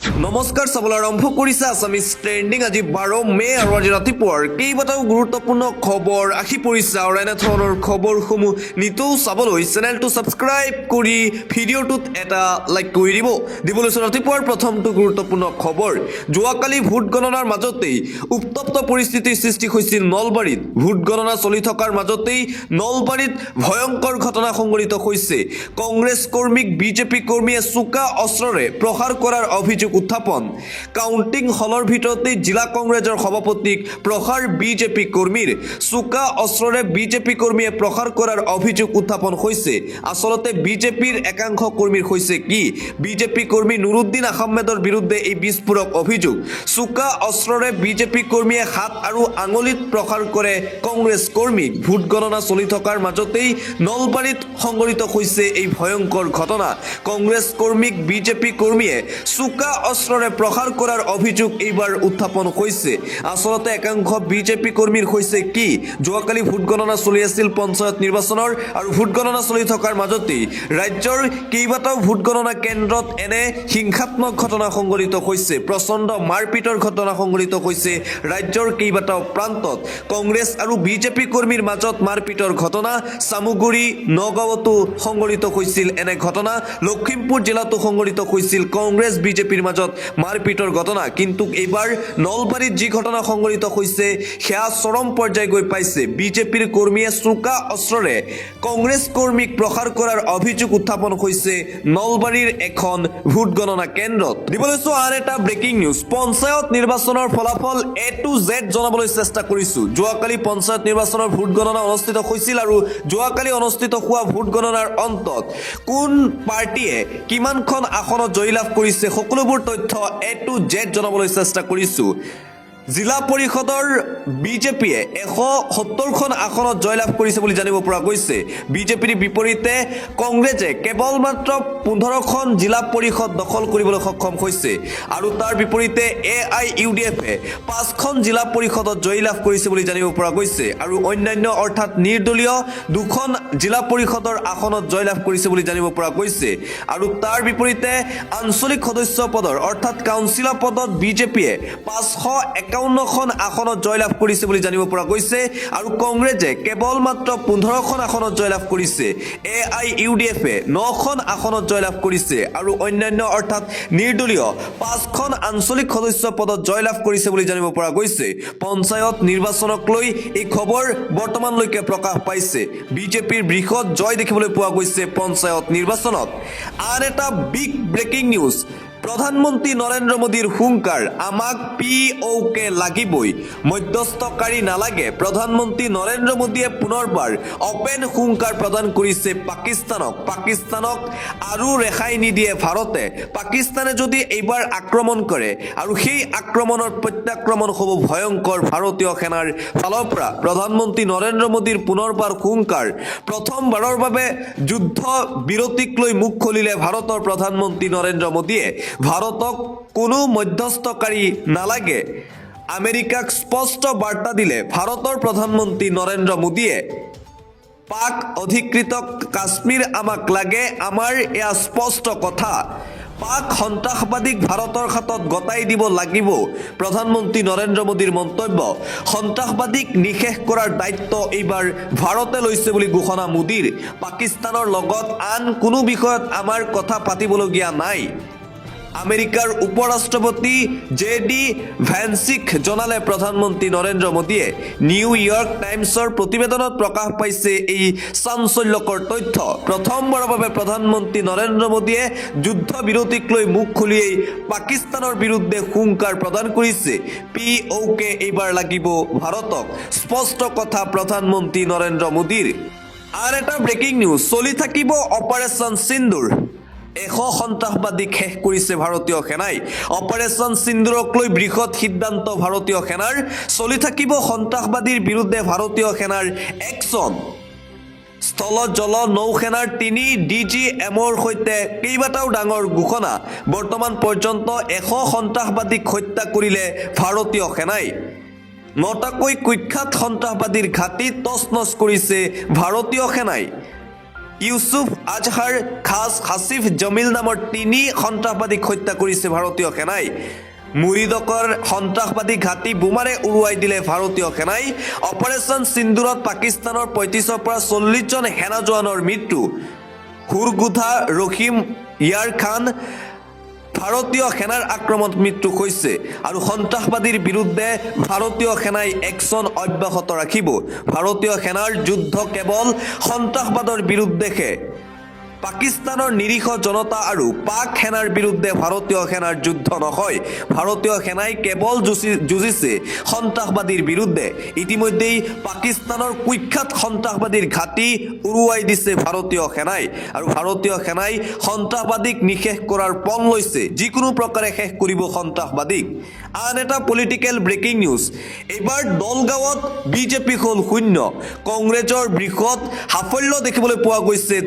নমস্কাৰ চাবলৈ আৰম্ভ কৰিছে আছামিজ ট্ৰেণ্ডিং আজি 12 মে আৰু আজি ৰাতিপুৱাৰ কেইবাটাও গুৰুত্বপূৰ্ণ খবৰ আহি পৰিছে আৰু এনে ধৰণৰ খবৰসমূহ নিতৌ চাবলৈ চেনেলটো ছাবস্ক্ৰাইব কৰি ভিডিঅ'টোত এটা লাইক কৰি দিবলৈ ৰাতিপুৱাৰ প্ৰথমটো গুৰুত্বপূৰ্ণ খবৰ যোৱাকালি ভোট গণনাৰ মাজতেই উত্তপ্ত পৰিস্থিতিৰ সৃষ্টি হৈছিল নলবাৰীত ভোট গণনা চলি থকাৰ মাজতেই নলবাৰীত ভয়ংকৰ ঘটনা সংঘটিত হৈছে কংগ্ৰেছ কৰ্মীক বিজেপি কৰ্মীয়ে চোকা অস্ত্ৰৰে প্ৰহাৰ কৰাৰ অভিযোগ উত্থাপন কাউন্টিং হলৰ ভিতৰতে জিলা কংগ্ৰেছৰ সভাপতিক প্ৰহাৰ বিজেপি কৰ্মীৰ চোকা অস্ত্ৰৰে বিজেপি কৰ্মীয়ে প্ৰহাৰ কৰাৰ অভিযোগ উত্থাপন হৈছে আসলতে বিজেপিৰ একাংশ কৰ্মীৰ হৈছে কি বিজেপি কৰ্মী নুৰুদ্দিন আহমেদৰ বিৰুদ্ধে এই বিস্ফোৰক অভিযোগ চোকা অস্ত্ৰৰে বিজেপি কৰ্মীয়ে হাত আৰু আঙুলিত প্ৰহাৰ কৰে কংগ্ৰেছ কৰ্মীক ভোট গণনা চলি থকাৰ মাজতেই নলবাৰীত সংঘটিত হৈছে এই ভয়ংকৰ ঘটনা কংগ্ৰেছ কৰ্মীক বিজেপি কৰ্মীয়ে চোকা অস্ত্ৰৰে প্ৰহাৰ কৰাৰ অভিযোগ এইবাৰ উত্থাপন হৈছে আসলতে একাংশ বিজেপি কৰ্মীৰ হৈছে কি যোৱাকালি ভোট গণনা চলি আছিল পঞ্চায়ত নিৰ্বাচনৰ আৰু ভোট গণনা চলি থকাৰ মাজতেই ৰাজ্যৰ কেইবাটাও ভোট গণনা কেন্দ্ৰত এনে হিংসাত্মক ঘটনা সংঘটিত হৈছে প্ৰচণ্ড মাৰপিটৰ ঘটনা সংঘটিত হৈছে ৰাজ্যৰ কেইবাটাও প্ৰান্তত কংগ্ৰেছ আৰু বিজেপি কৰ্মীৰ মাজত মাৰপিটৰ ঘটনা সামুগুৰি নগাঁৱতো সংঘটিত হৈছিল এনে ঘটনা লখিমপুৰ জিলাতো সংঘটিত হৈছিল কংগ্ৰেছ বিজেপিৰ মাজত মাৰপিটৰ ঘটনা কিন্তু এইবাৰ নলবাৰীত যি ঘটনা সংঘটিত হৈছে সেয়া চৰম পৰ্যায় গৈ পাইছে বিজেপিৰ কৰ্মীয়ে চোকা অস্ত্ৰৰে কংগ্ৰেছ কৰ্মীক প্ৰহাৰ কৰাৰ অভিযোগ উত্থাপন হৈছে নলবাৰীৰ এখন ভোট গণনা কেন্দ্ৰত দিবলৈছো আন এটা ব্ৰেকিং নিউজ পঞ্চায়ত নিৰ্বাচনৰ ফলাফল A to Z জনাবলৈ চেষ্টা কৰিছো যোৱাকালি পঞ্চায়ত নিৰ্বাচনৰ ভোট গণনা অনুষ্ঠিত হৈছিল আৰু যোৱাকালি অনুষ্ঠিত হোৱা ভোট গণনাৰ অন্তত কোন পাৰ্টিয়ে কিমানখন আসনত জয়লাভ কৰিছে সকলোবোৰ তথ্য A to Z জনাবলৈ চেষ্টা কৰিছো জিলা পৰিষদৰ বিজেপিয়ে 170খন আসনত জয়লাভ কৰিছে বুলি জানিব পৰা গৈছে বিজেপিৰ বিপৰীতে কংগ্ৰেছে কেৱল মাত্ৰ 15খন জিলা পৰিষদ দখল কৰিবলৈ সক্ষম হৈছে আৰু তাৰ বিপৰীতে AIUDF 5খন জিলা পৰিষদত জয়লাভ কৰিছে বুলি জানিব পৰা গৈছে আৰু অন্যান্য অৰ্থাৎ নিৰ্দলীয় 2খন জিলা পৰিষদৰ আসনত জয়লাভ কৰিছে বুলি জানিব পৰা গৈছে আৰু তাৰ বিপৰীতে আঞ্চলিক সদস্য পদৰ অৰ্থাৎ কাউন্সিলৰ পদত বিজেপিয়ে 551খন আসনত জয়লাভ কৰিছে বুলি জানিব পৰা গৈছে আৰু কংগ্ৰেছে কেৱল মাত্ৰ 15খন আসনত জয়লাভ কৰিছে AIUDF 9খন আসনত জয়লাভ কৰিছে আৰু অন্যান্য অৰ্থাৎ নিৰ্দলীয় 5খন আঞ্চলিক সদস্য পদত জয়লাভ কৰিছে বুলি জানিব পৰা গৈছে পঞ্চায়ত নিৰ্বাচনক লৈ এই খবৰ বৰ্তমানলৈকে প্ৰকাশ পাইছে বিজেপিৰ বৃহৎ জয় দেখিবলৈ পোৱা গৈছে পঞ্চায়ত নিৰ্বাচনত আন এটা বিগ ব্ৰেকিং নিউজ প্ৰধানমন্ত্ৰী নৰেন্দ্ৰ মোদীৰ হুংকাৰ আমাক POK লাগিবই মধ্যস্থকাৰী নালাগে প্ৰধানমন্ত্ৰী নৰেন্দ্ৰ মোদীয়ে পুনৰবাৰ অপেন হুংকাৰ প্ৰদান কৰিছে পাকিস্তানক আৰু ৰেহাই নিদিয়ে ভাৰতে পাকিস্তানে যদি এইবাৰ আক্ৰমণ কৰে আৰু সেই আক্ৰমণৰ প্ৰত্যাক্ৰমণ হ'ব ভয়ংকৰ ভাৰতীয় সেনাৰ ফালৰ পৰা প্ৰধানমন্ত্ৰী নৰেন্দ্ৰ মোদীৰ পুনৰবাৰ হুংকাৰ প্ৰথমবাৰৰ বাবে যুদ্ধ বিৰতিক লৈ মুখ খুলিলে ভাৰতৰ প্ৰধানমন্ত্ৰী নৰেন্দ্ৰ মোদীয়ে ভাৰতক কোনো মধ্যস্থকাৰী নালাগে আমেৰিকাক স্পষ্ট বাৰ্তা দিলে ভাৰতৰ প্ৰধানমন্ত্ৰী নৰেন্দ্ৰ মোদীয়ে পাক অধিকৃত কাশ্মীৰ আমাক লাগে আমাৰ এয়া স্পষ্ট কথা পাক সন্ত্ৰাসবাদীক ভাৰতৰ হাতত গতাই দিব লাগিব প্ৰধানমন্ত্ৰী নৰেন্দ্ৰ মোদীৰ মন্তব্য সন্ত্ৰাসবাদীক নিশেষ কৰাৰ দায়িত্ব এইবাৰ ভাৰতে লৈছে বুলি ঘোষণা মোদীৰ পাকিস্তানৰ লগত আন কোনো বিষয়ত আমাৰ কথা পাতিবলগীয়া নাই আমেৰিকাৰ উপৰাষ্ট্ৰপতি JD ভেন্সিক জনালে প্ৰধানমন্ত্ৰী নৰেন্দ্ৰ মোদীয়ে নিউয়ৰ্ক টাইমছৰ প্ৰতিবেদনত প্ৰকাশ পাইছে এই চাঞ্চল্যকৰ তথ্য প্ৰথমবাৰৰ বাবে প্ৰধানমন্ত্ৰী নৰেন্দ্ৰ মোদীয়ে যুদ্ধ বিৰতিক লৈ মুখ খুলিয়েই পাকিস্তানৰ বিৰুদ্ধে হুংকাৰ প্ৰদান কৰিছে POK এইবাৰ লাগিব ভাৰতক স্পষ্ট কথা প্ৰধানমন্ত্ৰী নৰেন্দ্ৰ মোদীৰ আন এটা ব্ৰেকিং নিউজ চলি থাকিব অপাৰেশ্যন সিন্দুৰ 100 সন্ত্ৰাসবাদীক শেষ কৰিছে ভাৰতীয় সেনাই অপাৰেশ্যন সিন্দুৰক লৈ বৃহৎ সিদ্ধান্ত ভাৰতীয় সেনাৰ চলি থাকিব সন্ত্ৰাসবাদীৰ বিৰুদ্ধে ভাৰতীয় সেনাৰ একশ্যন স্থল জল নৌসেনাৰ 3 DGMৰ সৈতে কেইবাটাও ডাঙৰ ঘোষণা বৰ্তমান পৰ্যন্ত 100 সন্ত্ৰাসবাদীক হত্যা কৰিলে ভাৰতীয় সেনাই 9টাকৈ কুখ্যাত সন্ত্ৰাসবাদীৰ ঘাটি তছনছ কৰিছে ভাৰতীয় সেনাই ইউসুফ আজহাৰ খাস হাসিফ জমিল নামৰ 3 সন্ত্ৰাসবাদীক হত্যা কৰিছে ভাৰতীয় সেনাই মুৰিদকৰ সন্ত্ৰাসবাদী ঘাটি বোমাৰে উৰুৱাই দিলে ভাৰতীয় সেনাই অপাৰেশ্যন সিন্দুৰত পাকিস্তানৰ 35ৰ পৰা 40 জন সেনা জোৱানৰ মৃত্যু হুৰগুথা ৰহিম ইয়াৰ খান ভাৰতীয় সেনাৰ আক্ৰমণত মৃত্যু হৈছে আৰু সন্ত্ৰাসবাদীৰ বিৰুদ্ধে ভাৰতীয় সেনাই একশন অব্যাহত ৰাখিব ভাৰতীয় সেনাৰ যুদ্ধ কেৱল সন্ত্ৰাসবাদৰ বিৰুদ্ধেহে পাকিস্তানৰ নিৰীহ জনতা আৰু পাক সেনাৰ বিৰুদ্ধে ভাৰতীয় সেনাৰ যুদ্ধ নহয় ভাৰতীয় সেনাই কেৱল যুঁজিছে সন্ত্ৰাসবাদীৰ বিৰুদ্ধে ইতিমধ্যেই পাকিস্তানৰ কুখ্যাত সন্ত্ৰাসবাদীৰ ঘাটি উৰুৱাই দিছে ভাৰতীয় সেনাই আৰু ভাৰতীয় সেনাই সন্ত্ৰাসবাদীক নিশেষ কৰাৰ পণ লৈছে যিকোনো প্ৰকাৰে শেষ কৰিব সন্ত্ৰাসবাদীক আন এটা পলিটিকেল ব্ৰেকিং নিউজ এবাৰ দলগাঁৱত বিজেপি হ'ল শূন্য কংগ্ৰেছৰ বৃহৎ সাফল্য দেখিবলৈ পোৱা গৈছে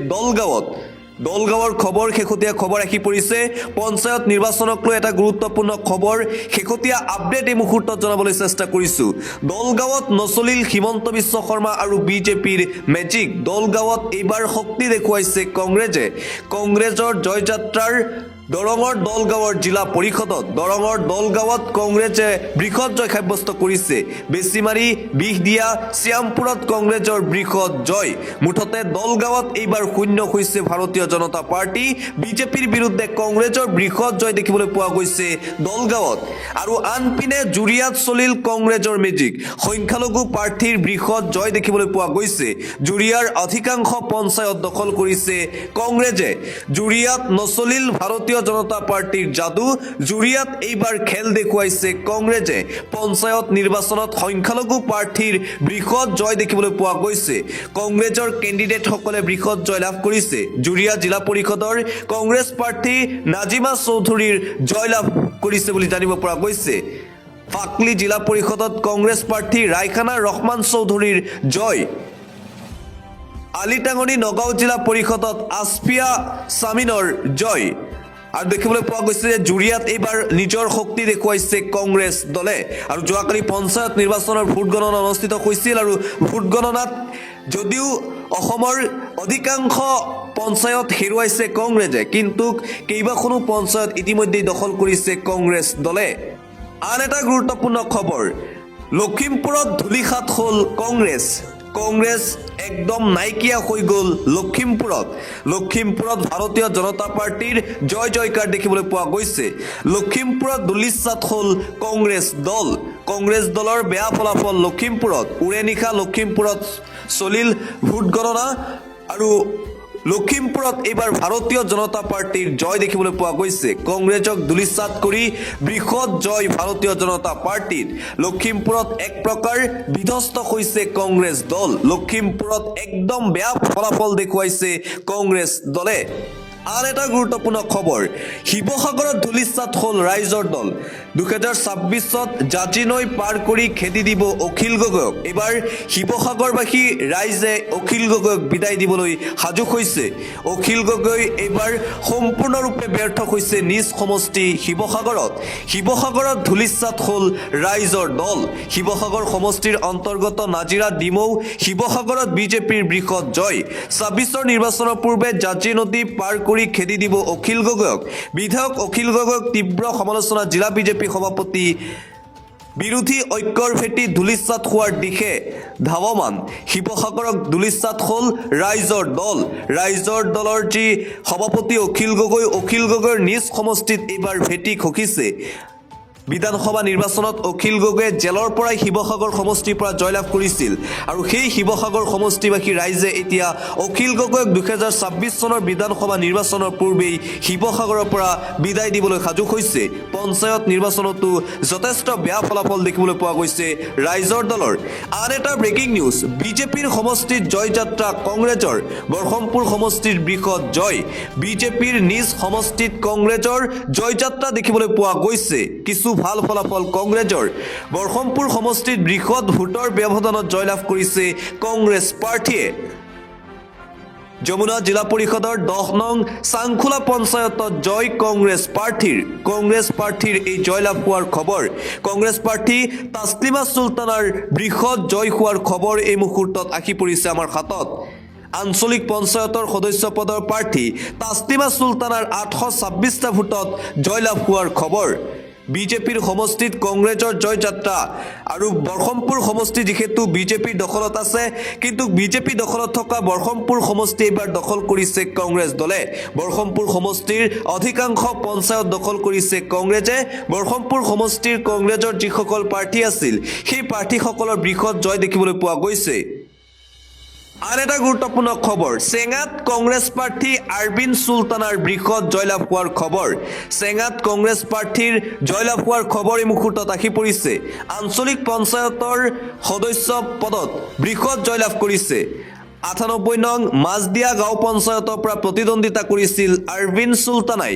দলগাঁৱৰ খবৰ শেহতীয়া খবৰ আহি পৰিছে পঞ্চায়ত নিৰ্বাচনক লৈ এটা গুৰুত্বপূৰ্ণ খবৰ শেহতীয়া আপডেট এই মুহূৰ্তত জনাবলৈ চেষ্টা কৰিছো দলগাঁৱত নচলিল হিমন্ত বিশ্ব শৰ্মা আৰু বিজেপিৰ মেজিক দলগাঁৱত এইবাৰ শক্তি দেখুৱাইছে কংগ্ৰেছৰ জয়যাত্ৰাৰ দৰঙৰ দলগাঁৱৰ জিলা পৰিষদত দৰঙৰ দলগাঁৱত কংগ্ৰেছে বৃহৎ জয় সাব্যস্ত কৰিছে বেছিমাৰী বিহদিয়া শ্যামপুৰত কংগ্ৰেছৰ বৃহৎ জয় মুঠতে দলগাঁৱত এইবাৰ শূন্য হৈছে ভাৰতীয় জনতা পাৰ্টি বিজেপিৰ বিৰুদ্ধে কংগ্ৰেছৰ বৃহৎ জয় দেখিবলৈ পোৱা গৈছে দলগাঁৱত আৰু আনপিনে জুৰিয়াত চলিল কংগ্ৰেছৰ মেজিক সংখ্যালঘু প্ৰাৰ্থীৰ বৃহৎ জয় দেখিবলৈ পোৱা গৈছে জুৰিয়াৰ অধিকাংশ পঞ্চায়ত দখল কৰিছে কংগ্ৰেছে জুৰিয়াত নচলিল ভাৰতীয় জনতা পাৰ্টিৰ যাদু জুৰিয়াত এইবাৰ খেল দেখুৱাইছে কংগ্ৰেছে পঞ্চায়ত নিৰ্বাচনত সংখ্যালঘু প্ৰাৰ্থীৰ বৃহৎ জয় দেখিবলৈ পোৱা গৈছে কংগ্ৰেছৰ কেণ্ডিডেটসকলে বৃহৎ জয় লাভ কৰিছে জুৰিয়া জিলা পৰিষদৰ কংগ্ৰেছ প্ৰাৰ্থী নাজিমা চৌধুৰীৰ জয় লাভ কৰিছে বুলি জানিব পৰা গৈছে ফাকলি জিলা পৰিষদত কংগ্ৰেছ প্ৰাৰ্থী ৰাইখানা ৰহমান চৌধুৰীৰ জয় আলিটাঙনি নগাঁও জিলা পৰিষদত আসফিয়া সামিনৰ জয় আৰু দেখিবলৈ পোৱা গৈছে যে জুৰিয়াত এইবাৰ নিজৰ শক্তি দেখুৱাইছে কংগ্ৰেছ দলে আৰু যোৱাকালি পঞ্চায়ত নিৰ্বাচনৰ ভোট গণনা অনুষ্ঠিত হৈছিল আৰু ভোট গণনাত যদিও অসমৰ অধিকাংশ পঞ্চায়ত হেৰুৱাইছে কংগ্ৰেছে কিন্তু কেইবাখনো পঞ্চায়ত ইতিমধ্যে দখল কৰিছে কংগ্ৰেছ দলে আন এটা গুৰুত্বপূৰ্ণ খবৰ লখিমপুৰত ধুলিখাত হ'ল কংগ্ৰেছ একদম নাইকিয়া হৈ গ'ল লখিমপুৰত ভাৰতীয় জনতা পাৰ্টিৰ জয় জয়কাৰ দেখিবলৈ পোৱা গৈছে লখিমপুৰত ধুলিচাত হ'ল কংগ্ৰেছ দলৰ বেয়া ফলাফল লখিমপুৰত উৰেনিশা লখিমপুৰত চলিল ভোট গণনা আৰু লখিমপুৰত এইবাৰ ভাৰতীয় জনতা পাৰ্টিৰ জয় দেখিবলৈ পোৱা গৈছে কংগ্ৰেছক ধুলিচাত কৰি বৃহৎ জয় ভাৰতীয় জনতা পাৰ্টিৰ লখিমপুৰত এক প্ৰকাৰ বিধ্বস্ত হৈছে কংগ্ৰেছ দল লখিমপুৰত একদম বেয়া ফলাফল দেখুৱাইছে কংগ্ৰেছ দলে আন এটা গুৰুত্বপূৰ্ণ খবৰ শিৱসাগৰত ধুলিচাত হ'ল ৰাইজৰ দল 2026ত জাজি নৈ পাৰ কৰি খেদি দিব অখিল গগৈক এবাৰ শিৱসাগৰবাসী ৰাইজে অখিল গগৈক বিদায় দিবলৈ সাজু হৈছে অখিল গগৈ এইবাৰ সম্পূৰ্ণৰূপে ব্যৰ্থ হৈছে নিজ সমষ্টি শিৱসাগৰত ধুলিচাত হ'ল ৰাইজৰ দল শিৱসাগৰ সমষ্টিৰ অন্তৰ্গত নাজিৰা ডিমৌ শিৱসাগৰত বিজেপিৰ বৃহৎ জয় 26ৰ নিৰ্বাচনৰ পূৰ্বে জাজি নদী পাৰ কৰি খেদি দিব অখিল গগৈক বিধায়ক অখিল গগৈক তীব্ৰ সমালোচনা জিলা বিজেপি সভাপতি বিৰোধী ঐক্যৰ ভেটি ধুলিচাত হোৱাৰ দিশে ধাৱমান শিৱসাগৰক ধুলিচাত হ'ল ৰাইজৰ দলৰ যি সভাপতি অখিল গগৈৰ নিজ সমষ্টিত এইবাৰ ভেটি খকিছে বিধানসভা নিৰ্বাচনত অখিল গগৈয়ে জেলৰ পৰাই শিৱসাগৰ সমষ্টিৰ পৰা জয়লাভ কৰিছিল আৰু সেই শিৱসাগৰ সমষ্টিবাসী ৰাইজে এতিয়া অখিল গগৈক 2026 চনৰ বিধানসভা নিৰ্বাচনৰ পূৰ্বেই শিৱসাগৰৰ পৰা বিদায় দিবলৈ সাজু হৈছে পঞ্চায়ত নিৰ্বাচনতো যথেষ্ট বেয়া ফলাফল দেখিবলৈ পোৱা গৈছে ৰাইজৰ দলৰ আন এটা ব্ৰেকিং নিউজ বিজেপিৰ সমষ্টিত জয়যাত্ৰা কংগ্ৰেছৰ বৰহমপুৰ সমষ্টিৰ বৃহৎ জয় বিজেপিৰ নিজ সমষ্টিত কংগ্ৰেছৰ জয়যাত্ৰা দেখিবলৈ পোৱা গৈছে কিছু ভাল ফলাফল কংগ্ৰেছৰ বৰহমপুৰ সমষ্টিত বৃহৎ ভোটৰ ব্যৱধানত জয়লাভ কৰিছে কংগ্ৰেছ পাৰ্টিয়ে যমুনা জিলা পৰিষদৰ 10 নং চাংখোলা পঞ্চায়তত জয় কংগ্ৰেছ পাৰ্টিৰ এই জয়লাভ হোৱাৰ খবৰ কংগ্ৰেছ পাৰ্টি তাছলিমা চুলতানাৰ বৃহৎ জয় হোৱাৰ খবৰ এই মুহূৰ্তত আহি পৰিছে আমাৰ হাতত আঞ্চলিক পঞ্চায়তৰ সদস্য পদৰ প্ৰাৰ্থী তাছলিমা সুলতানাৰ 826টা ভোটত জয়লাভ হোৱাৰ খবৰ বিজেপিৰ সমষ্টিত কংগ্ৰেছৰ জয়যাত্ৰা আৰু বৰহমপুৰ সমষ্টি যিহেতু বিজেপিৰ দখলত আছে কিন্তু বিজেপি দখলত থকা বৰহমপুৰ সমষ্টি এবাৰ দখল কৰিছে কংগ্ৰেছ দলে বৰহমপুৰ সমষ্টিৰ অধিকাংশ পঞ্চায়ত দখল কৰিছে কংগ্ৰেছে বৰহমপুৰ সমষ্টিৰ কংগ্ৰেছৰ যিসকল প্ৰাৰ্থী আছিল সেই প্ৰাৰ্থীসকলৰ বৃহৎ জয় দেখিবলৈ পোৱা গৈছে আর এটা গুরুত্বপূর্ণ খবর চেঙাত কংগ্রেস প্রার্থী আরবিন সুলতানার বৃহৎ জয়লাভ হওয়ার খবর চেঙাত কংগ্রেস প্রার্থীর জয়লাভ হওয়ার খবর এই মুহূর্তত আহি পড়িছে আঞ্চলিক পঞ্চায়তৰ সদস্য পদত বৃহৎ জয়লাভ কৰিছে 98 নং মাজদিয়া গাঁও পঞ্চায়তৰ পৰা প্ৰতিদ্বন্দ্বিতা কৰিছিল আৰবিন সুলতানাই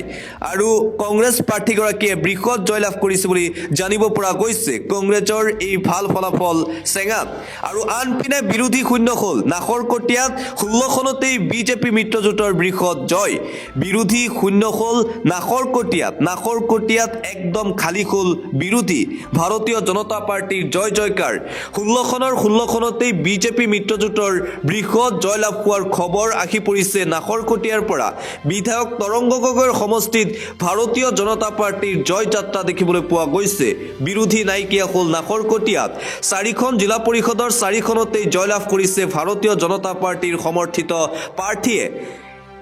আৰু কংগ্ৰেছ প্ৰাৰ্থীগৰাকীয়ে বৃহৎ জয়লাভ কৰিছে বুলি জানিব পৰা গৈছে কংগ্ৰেছৰ এই ভাল ফলাফল চেঙাত আৰু আনপিনে বিৰোধী শূন্য হ'ল নাহৰকটীয়াত 16 খনতেই বিজেপি মিত্ৰজোঁটৰ বৃহৎ জয় বিৰোধী শূন্য হ'ল নাহৰকটীয়াত একদম খালী হ'ল বিৰোধী ভাৰতীয় জনতা পাৰ্টিৰ জয় জয়কাৰ 16 খনতেই বিজেপি মিত্ৰজোঁটৰ বৃহৎ জয়লাভ হোৱাৰ খবৰ আহি পৰিছে নাহৰকটীয়াৰ পৰা বিধায়ক তৰংগ গগৈৰ সমষ্টিত ভাৰতীয় জনতা পাৰ্টিৰ জয়যাত্ৰা দেখিবলৈ পোৱা গৈছে বিৰোধী নাইকিয়া হ'ল নাহৰকটীয়াত 4খন জিলা পৰিষদৰ 4খনতেই জয়লাভ কৰিছে ভাৰতীয় জনতা পাৰ্টিৰ সমৰ্থিত প্ৰাৰ্থীয়ে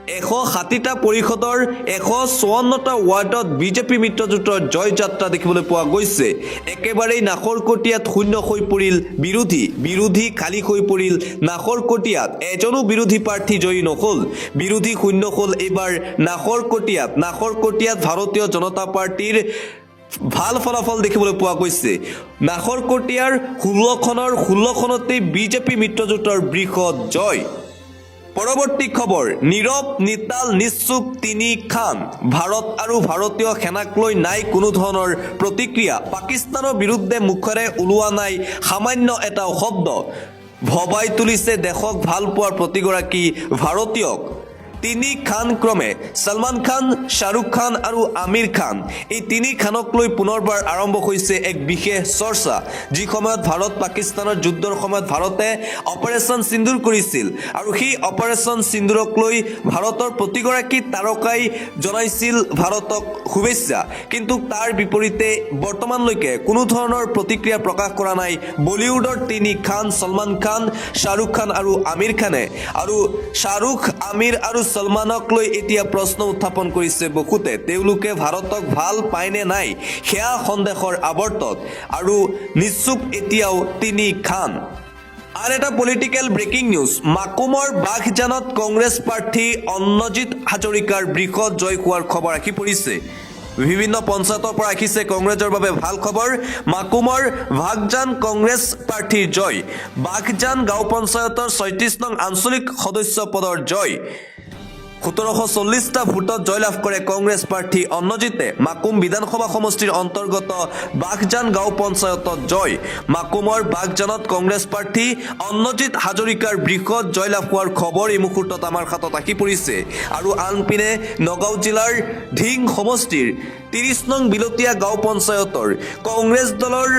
160টা পৰিষদৰ 154টা ৱাৰ্ডত বিজেপি মিত্ৰজোঁটৰ জয়যাত্ৰা দেখিবলৈ পোৱা গৈছে একেবাৰেই নাহৰকটীয়াত শূন্য হৈ পৰিল বিৰোধী খালী হৈ পৰিল নাহৰকটীয়াত এজনো বিৰোধী প্ৰাৰ্থী জয়ী নহ'ল বিৰোধী শূন্য হ'ল এইবাৰ নাহৰকটীয়াত ভাৰতীয় জনতা পাৰ্টিৰ ভাল ফলাফল দেখিবলৈ পোৱা গৈছে নাহৰকটীয়াৰ 16খনতেই বিজেপি মিত্ৰজোঁটৰ বৃহৎ জয় পৰৱৰ্তী খবৰ নীৰৱ নিতাল নিশ্চুপ তিনি খান ভাৰত আৰু ভাৰতীয় সেনাক লৈ নাই কোনো ধৰণৰ প্ৰতিক্ৰিয়া পাকিস্তানৰ বিৰুদ্ধে মুখেৰে ওলোৱা নাই সামান্য এটা শব্দ ভবাই তুলিছে দেশক ভাল পোৱাৰ প্ৰতিগৰাকী ভাৰতীয়ক তিনি খান ক্ৰমে সলমান খান শাহৰুখ খান আৰু আমিৰ খান এই তিনি খানক লৈ পুনৰবাৰ আৰম্ভ হৈছে এক বিশেষ চৰ্চা যি সময়ত ভাৰত পাকিস্তানৰ যুদ্ধৰ সময়ত ভাৰতে অপাৰেশ্যন সিন্দুৰ কৰিছিল আৰু সেই অপাৰেশ্যন সিন্দুৰক লৈ ভাৰতৰ প্ৰতিগৰাকী তাৰকাই জনাইছিল ভাৰতক শুভেচ্ছা কিন্তু তাৰ বিপৰীতে বৰ্তমানলৈকে কোনো ধৰণৰ প্ৰতিক্ৰিয়া প্ৰকাশ কৰা নাই বলিউডৰ তিনি খান সলমান খান শাহৰুখ খান আৰু আমিৰ খানে আৰু শাহৰুখ আমিৰ আৰু সলমানক লৈ এতিয়া প্ৰশ্ন উত্থাপন কৰিছে বহুতে তেওঁলোকে ভাৰতক ভাল পায়নে নাই সেয়া সন্দেহৰ আৱৰ্তত আৰু নিশ্চুপ এতিয়াও তিনি খান আৰ এটা পলিটিক্যাল ব্ৰেকিং নিউজ মাকুমৰ বাঘজানত কংগ্ৰেছ প্ৰাৰ্থী অন্নজিৎ হাজৰিকাৰ বৃহৎ জয় হোৱাৰ খবৰ আহি পৰিছে বিভিন্ন পঞ্চায়তৰ পৰা আহিছে কংগ্ৰেছৰ বাবে ভাল খবৰ মাকুমৰ বাঘজান কংগ্ৰেছ প্ৰাৰ্থীৰ জয় বাঘজান গাঁও পঞ্চায়তৰ 36 নং আঞ্চলিক সদস্য পদৰ জয় 1740টা ভোটত জয়লাভ কৰে কংগ্ৰেছ প্ৰাৰ্থী অন্নজিতে মাকুম বিধানসভা সমষ্টিৰ অন্তৰ্গত বাঘজান গাঁও পঞ্চায়তত জয় মাকুমৰ বাঘজানত কংগ্ৰেছ প্ৰাৰ্থী অন্নজিৎ হাজৰিকাৰ বৃহৎ জয়লাভ হোৱাৰ খবৰ এই মুহূৰ্তত আমাৰ হাতত আহি পৰিছে আৰু আনপিনে নগাঁও জিলাৰ ধিং সমষ্টিৰ 30 নং বিলতীয়া গাঁও পঞ্চায়তৰ কংগ্ৰেছ দলৰ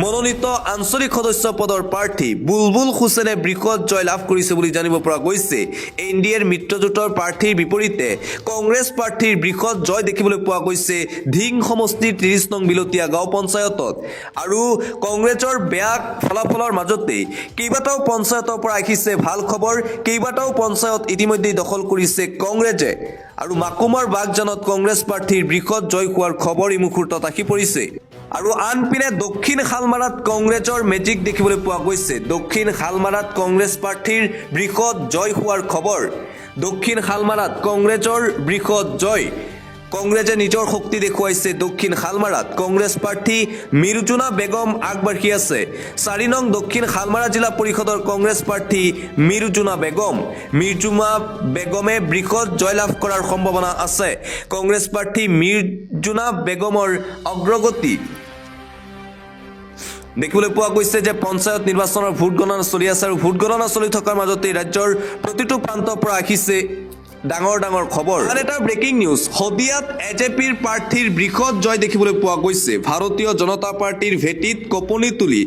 মনোনীত আঞ্চলিক সদস্য পদৰ প্ৰাৰ্থী বুলবুল হুছেইনে বৃহৎ জয় লাভ কৰিছে বুলি জানিব পৰা গৈছে এনডিএৰ মিত্ৰজোঁটৰ প্ৰাৰ্থীৰ বিপৰীতে কংগ্ৰেছ প্ৰাৰ্থীৰ বৃহৎ জয় দেখিবলৈ পোৱা গৈছে ধিং সমষ্টিৰ 30 নং বিলতীয়া গাঁও পঞ্চায়তত আৰু কংগ্ৰেছৰ বেয়া ফলাফলৰ মাজতে কেইবাটাও পঞ্চায়তৰ পৰা আহিছে ভাল খবৰ কেইবাটাও পঞ্চায়ত ইতিমধ্যে দখল কৰিছে কংগ্ৰেছে আৰু মাকুমৰ বাঘজানত কংগ্ৰেছ প্ৰাৰ্থীৰ বৃহৎ জয় হোৱাৰ খবৰ এই মুহূৰ্তত আহি পৰিছে আৰু আনপিনে দক্ষিণ শালমাৰাত কংগ্ৰেছৰ মেজিক দেখিবলৈ পোৱা গৈছে দক্ষিণ শালমাৰাত কংগ্ৰেছ প্ৰাৰ্থীৰ বৃহৎ জয় হোৱাৰ খবৰ দক্ষিণ শালমাৰাত কংগ্ৰেছৰ বৃহৎ জয় কংগ্ৰেছে নিজৰ শক্তি দেখুৱাইছে দক্ষিণ শালমাৰাত কংগ্ৰেছ প্ৰাৰ্থী মিৰ্জুনা বেগম আগবাঢ়ি আছে 4 নং দক্ষিণ শালমাৰা জিলা পৰিষদৰ কংগ্ৰেছ প্ৰাৰ্থী মিৰ্জুনা বেগমে বৃহৎ জয়লাভ কৰাৰ সম্ভাৱনা আছে কংগ্ৰেছ প্ৰাৰ্থী মিৰ্জুনা বেগমৰ অগ্ৰগতি দেখিবলৈ পোৱা গৈছে যে পঞ্চায়ত নিৰ্বাচনৰ ভোট গণনা চলি আছে আৰু ভোট গণনা চলি থকাৰ মাজতে ৰাজ্যৰ প্ৰতিটো প্ৰান্তৰ পৰা আহিছে ডাঙৰ খবৰ আৰু এটা ব্ৰেকিং নিউজ হদিয়াত এজেপিৰ প্ৰাৰ্থীৰ বৃহৎ জয় দেখিবলৈ পোৱা গৈছে ভাৰতীয় জনতা পাৰ্টিৰ ভেটিত কপনি তুলি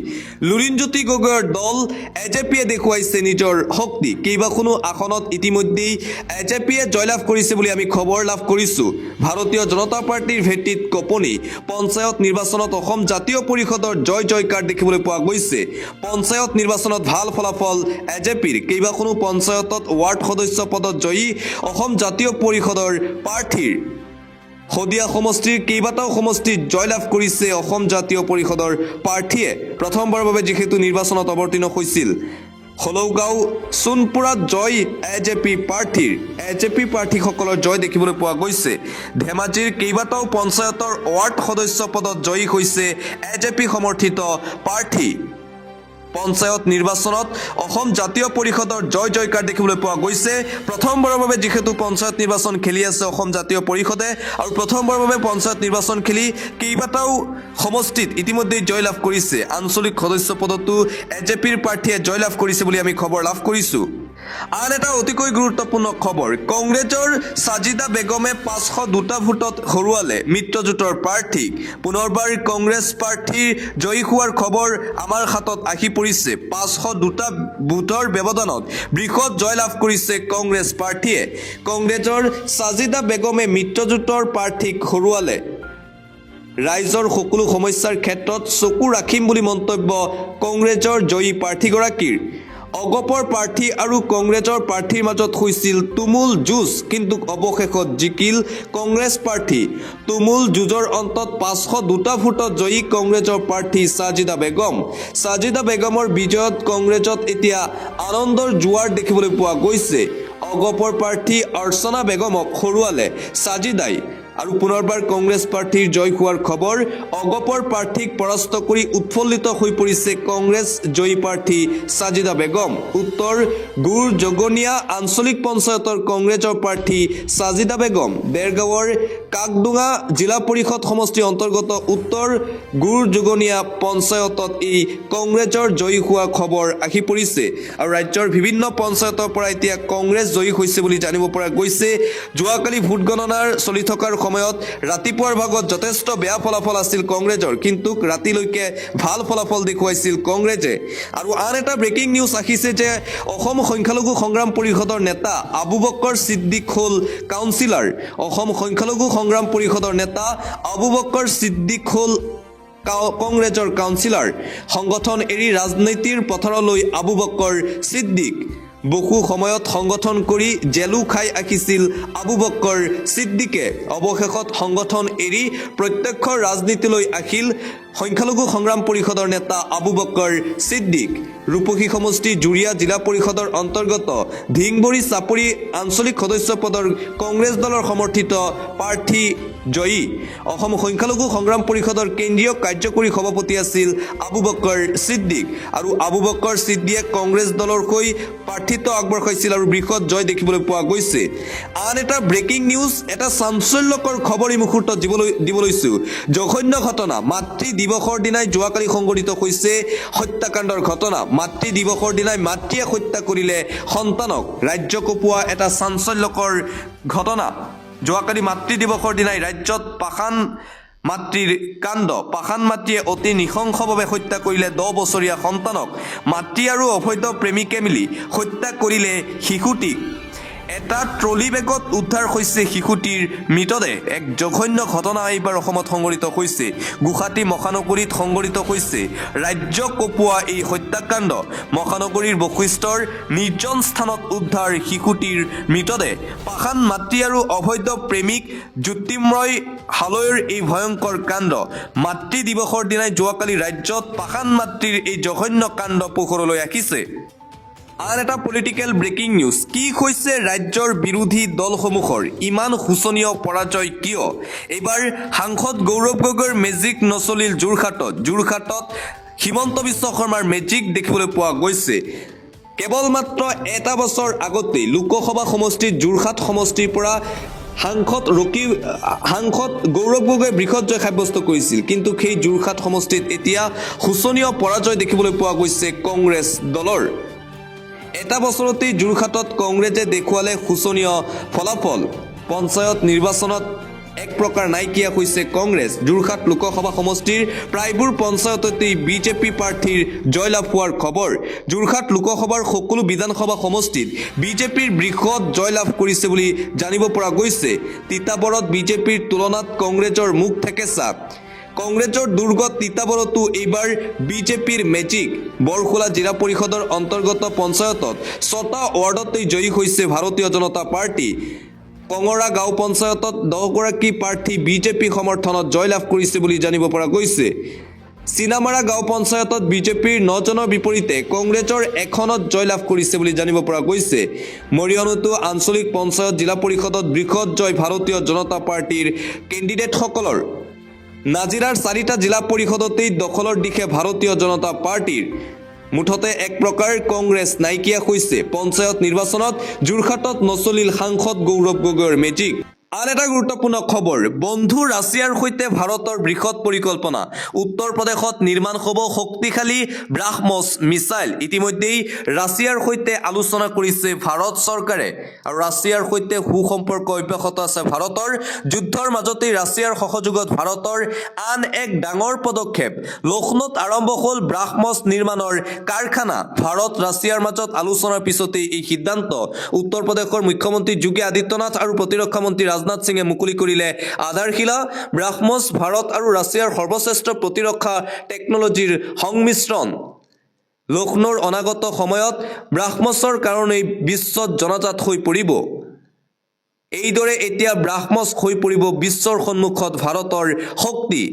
লুৰিণজ্যোতি গগৈৰ দল এজেপিয়ে দেখুৱাইছে নিজৰ শক্তি কেইবাখনো আসনত ইতিমধ্যেই এজেপিয়ে জয়লাভ কৰিছে বুলি আমি খবৰ লাভ কৰিছোঁ ভাৰতীয় জনতা পাৰ্টিৰ ভেটিত কপনি পঞ্চায়ত নিৰ্বাচনত অসম জাতীয় পৰিষদৰ জয়কাৰ দেখিবলৈ পোৱা গৈছে পঞ্চায়ত নিৰ্বাচনত ভাল ফলাফল এজেপিৰ কেইবাখনো পঞ্চায়তত ৱাৰ্ড সদস্য পদত জয়ী অসম জাতীয় পৰিষদৰ প্ৰাৰ্থীৰ হদিয়া সমষ্টিৰ কেইবাটাও সমষ্টিত জয়লাভ কৰিছে অসম জাতীয় পৰিষদৰ প্ৰাৰ্থীয়ে প্ৰথমবাৰৰ বাবে যিহেতু নিৰ্বাচনত অৱতীৰ্ণ হৈছিল হলৌগাঁও সোণপুৰাত জয় এজেপি প্ৰাৰ্থীসকলৰ জয় দেখিবলৈ পোৱা গৈছে ধেমাজিৰ কেইবাটাও পঞ্চায়তৰ ৱাৰ্ড সদস্য পদত জয়ী হৈছে এজেপি সমৰ্থিত প্ৰাৰ্থী পঞ্চায়ত নিৰ্বাচনত অসম জাতীয় পৰিষদৰ জয়কাৰ দেখিবলৈ পোৱা গৈছে প্ৰথমবাৰৰ বাবে যিহেতু পঞ্চায়ত নিৰ্বাচন খেলি আছে অসম জাতীয় পৰিষদে আৰু প্ৰথমবাৰৰ বাবে পঞ্চায়ত নিৰ্বাচন খেলি কেইবাটাও সমষ্টিত ইতিমধ্যে জয়লাভ কৰিছে আঞ্চলিক সদস্য পদতো এজেপিৰ প্ৰাৰ্থীয়ে জয়লাভ কৰিছে বুলি আমি খবৰ লাভ কৰিছোঁ আন এটা অতিকৈ গুৰুত্বপূৰ্ণ খবৰ কংগ্ৰেছৰ সাজিদা বেগমে 502টা ভোটত হৰুৱালে মিত্ৰজোঁটৰ প্ৰাৰ্থীক পুনৰবাৰ কংগ্ৰেছ প্ৰাৰ্থীৰ জয়ী হোৱাৰ খবৰ আমাৰ হাতত আহি পৰিছে 502টা ভোটৰ ব্যৱধানত বৃহৎ জয়লাভ কৰিছে কংগ্ৰেছ প্ৰাৰ্থীয়ে কংগ্ৰেছৰ সাজিদা বেগমে মিত্ৰজোঁটৰ প্ৰাৰ্থীক হৰুৱালে ৰাইজৰ সকলো সমস্যাৰ ক্ষেত্ৰত চকু ৰাখিম বুলি মন্তব্য কংগ্ৰেছৰ জয়ী প্ৰাৰ্থীগৰাকীৰ অগপৰ প্ৰাৰ্থী আৰু কংগ্ৰেছৰ প্ৰাৰ্থীৰ মাজত হৈছিল তুমুল যুঁজ কিন্তু অৱশেষত জিকিল কংগ্ৰেছ প্ৰাৰ্থী তুমুল যুঁজৰ অন্তত 502টা ভোটত জয়ী কংগ্ৰেছৰ প্ৰাৰ্থী সাজিদা বেগমৰ বিজয়ত কংগ্ৰেছত এতিয়া আনন্দৰ জোৱাৰ দেখিবলৈ পোৱা গৈছে অগপৰ প্ৰাৰ্থী অৰ্চনা বেগমক হৰুৱালে সাজিদাই আৰু পুনৰবাৰ কংগ্ৰেছ প্ৰাৰ্থীৰ জয় হোৱাৰ খবৰ অগপৰ প্ৰাৰ্থীক পৰাস্ত কৰি উৎফুল্লিত হৈ পৰিছে কংগ্ৰেছ জয়ী প্ৰাৰ্থী সাজিদা বেগম উত্তৰ গুৰ জগনীয়া আঞ্চলিক পঞ্চায়তৰ কংগ্ৰেছৰ প্ৰাৰ্থী সাজিদা বেগম দেৰগাঁৱৰ কাকডোঙা জিলা পৰিষদ সমষ্টিৰ অন্তৰ্গত উত্তৰ গুৰ জগনীয়া পঞ্চায়তত এই কংগ্ৰেছৰ জয়ী হোৱাৰ খবৰ আহি পৰিছে আৰু ৰাজ্যৰ বিভিন্ন পঞ্চায়তৰ পৰা এতিয়া কংগ্ৰেছ জয়ী হৈছে বুলি জানিব পৰা গৈছে যোৱাকালি ভোট গণনাৰ চলি থকাৰ সময়ত ৰাতিপুৱাৰ ভাগত যথেষ্ট বেয়া ফলাফল আছিল কংগ্ৰেছৰ কিন্তু ৰাতিলৈকে ভাল ফলাফল দেখুৱাইছিল কংগ্ৰেছে আৰু আন এটা ব্ৰেকিং নিউজ আহিছে যে অসম সংখ্যালঘু সংগ্ৰাম পৰিষদৰ নেতা আবু বক্কৰ সিদ্দিক হ'ল কাউন্সিলৰ অসম সংখ্যালঘু সংগ্ৰাম পৰিষদৰ নেতা আবু বক্কৰ সিদ্দিক হ'ল কংগ্ৰেছৰ কাউন্সিলৰ সংগঠন এৰি ৰাজনীতিৰ পথাৰলৈ আবু বক্কৰ সিদ্দিক বহু সময়ত সংগঠন কৰি জেলু খাই আহিছিল আবু বক্কৰ সিদ্দিকে অৱশেষত সংগঠন এৰি প্ৰত্যক্ষ ৰাজনীতিলৈ আহিল সংখ্যালঘু সংগ্ৰাম পৰিষদৰ নেতা আবু বক্কৰ সিদ্দিক ৰূপহী সমষ্টি জুৰিয়া জিলা পৰিষদৰ অন্তৰ্গত ধিংবৰী চাপৰি আঞ্চলিক সদস্য পদৰ কংগ্ৰেছ দলৰ সমৰ্থিত প্ৰাৰ্থী জয়ী অসম সংখ্যালঘু সংগ্ৰাম পৰিষদৰ কেন্দ্ৰীয় কাৰ্যকৰী সভাপতি আছিল আবু বক্কৰ সিদ্দিক আৰু আবু বক্কৰ সিদ্দিকে কংগ্ৰেছ দলৰ হৈ প্ৰাৰ্থিত্ব আগবঢ়াইছিল আৰু বৃহৎ জয় দেখিবলৈ পোৱা গৈছে আন এটা ব্ৰেকিং নিউজ এটা চাঞ্চল্যকৰ খবৰ এই মুহূৰ্তত দিব লৈছোঁ জঘন্য ঘটনা মাতৃ দিৱসৰ দিনাই যোৱাকালি সংঘটিত হৈছে হত্যাকাণ্ডৰ ঘটনা মাতৃ দিৱসৰ দিনাই মাতৃয়ে হত্যা কৰিলে সন্তানক ৰাজ্য কঁপোৱা এটা চাঞ্চল্যকৰ ঘটনা যোৱাকালি মাতৃ দিৱসৰ দিনাই ৰাজ্যত পাষাণ মাতৃৰ কাণ্ড পাষাণ মাতৃয়ে অতি নৃশংসভাৱে হত্যা কৰিলে 10 বছৰীয়া সন্তানক মাতৃ আৰু অবৈধ প্ৰেমিকে মিলি হত্যা কৰিলে শিশুটিক এটা ট্ৰলি বেগত উদ্ধাৰ হৈছে শিশুটিৰ মৃতদেহ এক জঘন্য ঘটনা এইবাৰ অসমত সংঘটিত হৈছে গুৱাহাটী মহানগৰীত সংঘটিত হৈছে ৰাজ্য কঁপোৱা এই হত্যাকাণ্ড মহানগৰীৰ বৈশিষ্ট্যৰ নিৰ্জন স্থানত উদ্ধাৰ শিশুটিৰ মৃতদেহ পাষাণ মাতৃ আৰু অবৈধ প্ৰেমিক জ্যোতিৰ্ময় হালৈৰ এই ভয়ংকৰ কাণ্ড মাতৃ দিৱসৰ দিনাই যোৱাকালি ৰাজ্যত পাষাণ মাতৃৰ এই জঘন্য কাণ্ড পোহৰলৈ আহিছে আন এটা পলিটিক্যাল ব্ৰেকিং নিউজ কি হৈছে ৰাজ্যৰ বিৰোধী দলসমূহৰ ইমান শোচনীয় পৰাজয় কিয় এইবাৰ সাংসদ গৌৰৱ গগৈৰ মেজিক নচলিল যোৰহাটত হিমন্ত বিশ্ব শৰ্মাৰ মেজিক দেখিবলৈ পোৱা গৈছে কেৱল মাত্ৰ এটা বছৰ আগতে লোকসভা সমষ্টিত যোৰহাট সমষ্টিৰ পৰা সাংসদ গৌৰৱ গগৈ বৃহৎ জয় সাব্যস্ত কৰিছিল কিন্তু সেই যোৰহাট সমষ্টিত এতিয়া শোচনীয় পৰাজয় দেখিবলৈ পোৱা গৈছে কংগ্ৰেছ দলৰ এটা বছৰতেই যোৰহাটত কংগ্ৰেছে দেখুৱালে শোচনীয় ফলাফল পঞ্চায়ত নিৰ্বাচনত এক প্ৰকাৰ নাইকিয়া হৈছে কংগ্ৰেছ যোৰহাট লোকসভা সমষ্টিৰ প্ৰায়বোৰ পঞ্চায়ততেই বিজেপি প্ৰাৰ্থীৰ জয়লাভ হোৱাৰ খবৰ যোৰহাট লোকসভাৰ সকলো বিধানসভা সমষ্টিত বিজেপিৰ বৃহৎ জয়লাভ কৰিছে বুলি জানিব পৰা গৈছে তিতাবৰত বিজেপিৰ তুলনাত কংগ্ৰেছৰ মুখ থেকেচা কংগ্ৰেছৰ দুৰ্গত তিতাবৰতো এইবাৰ বিজেপিৰ মেজিক বৰখোলা জিলা পৰিষদৰ অন্তৰ্গত পঞ্চায়তত ৬টা ৱাৰ্ডতেই জয়ী হৈছে ভাৰতীয় জনতা পাৰ্টি কঙৰা গাঁও পঞ্চায়তত 10গৰাকী প্ৰাৰ্থী বিজেপি সমৰ্থনত জয়লাভ কৰিছে বুলি জানিব পৰা গৈছে চিনামাৰা গাঁও পঞ্চায়তত বিজেপিৰ 9জনৰ বিপৰীতে কংগ্ৰেছৰ এখনত জয়লাভ কৰিছে বুলি জানিব পৰা গৈছে মৰিয়নোতো আঞ্চলিক পঞ্চায়ত জিলা পৰিষদত বৃহৎ জয় ভাৰতীয় জনতা পাৰ্টিৰ কেণ্ডিডেটসকলৰ নাজিৰাৰ 4টা জিলা পৰিষদতেই দখলৰ দিশে ভাৰতীয় জনতা পাৰ্টিৰ মুঠতে এক প্ৰকাৰ কংগ্ৰেছ নাইকিয়া হৈছে পঞ্চায়ত নিৰ্বাচনত যোৰহাটত নচলিল সাংসদ গৌৰৱ গগৈৰ মেজিক আন এটা গুৰুত্বপূৰ্ণ খবৰ বন্ধু ৰাছিয়াৰ সৈতে ভাৰতৰ বৃহৎ পৰিকল্পনা উত্তৰ প্ৰদেশত নিৰ্মাণ হ'ব শক্তিশালী ব্ৰাহ্মছ মিছাইল ইতিমধ্যেই ৰাছিয়াৰ সৈতে আলোচনা কৰিছে ভাৰত চৰকাৰে আৰু ৰাছিয়াৰ সৈতে সুসম্পৰ্ক অব্যাহত আছে ভাৰতৰ যুদ্ধৰ মাজতেই ৰাছিয়াৰ সহযোগত ভাৰতৰ আন এক ডাঙৰ পদক্ষেপ লক্ষ্ণৌত আৰম্ভ হ'ল ব্ৰাহ্মছ নিৰ্মাণৰ কাৰখানা ভাৰত ৰাছিয়াৰ মাজত আলোচনাৰ পিছতেই এই সিদ্ধান্ত উত্তৰ প্ৰদেশৰ মুখ্যমন্ত্ৰী যোগী আদিত্যনাথ আৰু প্ৰতিৰক্ষা মন্ত্ৰী ৰাজনাথ সিঙে মুকলি কৰিলে আধাৰশিলা ব্ৰাহ্মছ ভাৰত আৰু ৰাছিয়াৰ সৰ্বশ্ৰেষ্ঠ প্ৰতিৰক্ষা টেকনলজিৰ সংমিশ্ৰণ লক্ষ্ণৌৰ অনাগত সময়ত ব্ৰাহ্মছৰ কাৰণেই বিশ্বত জনাজাত হৈ পৰিব এইদৰে এতিয়া ব্ৰাহ্মছ হৈ পৰিব বিশ্বৰ সন্মুখত ভাৰতৰ শক্তি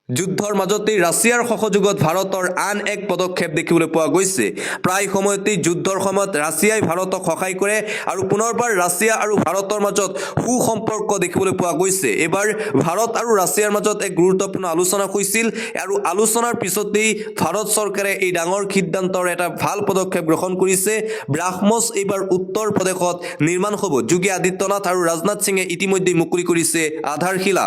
যুদ্ধৰ মাজতেই ৰাছিয়াৰ সহযোগত ভাৰতৰ আন এক পদক্ষেপ দেখিবলৈ পোৱা গৈছে প্ৰায় সময়তেই যুদ্ধৰ সময়ত ৰাছিয়াই ভাৰতক সহায় কৰে আৰু পুনৰবাৰ ৰাছিয়া আৰু ভাৰতৰ মাজত সুসম্পৰ্ক দেখিবলৈ পোৱা গৈছে এবাৰ ভাৰত আৰু ৰাছিয়াৰ মাজত এক গুৰুত্বপূৰ্ণ আলোচনা হৈছিল আৰু আলোচনাৰ পিছতেই ভাৰত চৰকাৰে এই ডাঙৰ সিদ্ধান্তৰ এটা ভাল পদক্ষেপ গ্ৰহণ কৰিছে ব্ৰাহ্মছ এইবাৰ উত্তৰ প্ৰদেশত নিৰ্মাণ হ'ব যোগী আদিত্যনাথ আৰু ৰাজনাথ সিঙে ইতিমধ্যে মুকলি কৰিছে আধাৰশিলা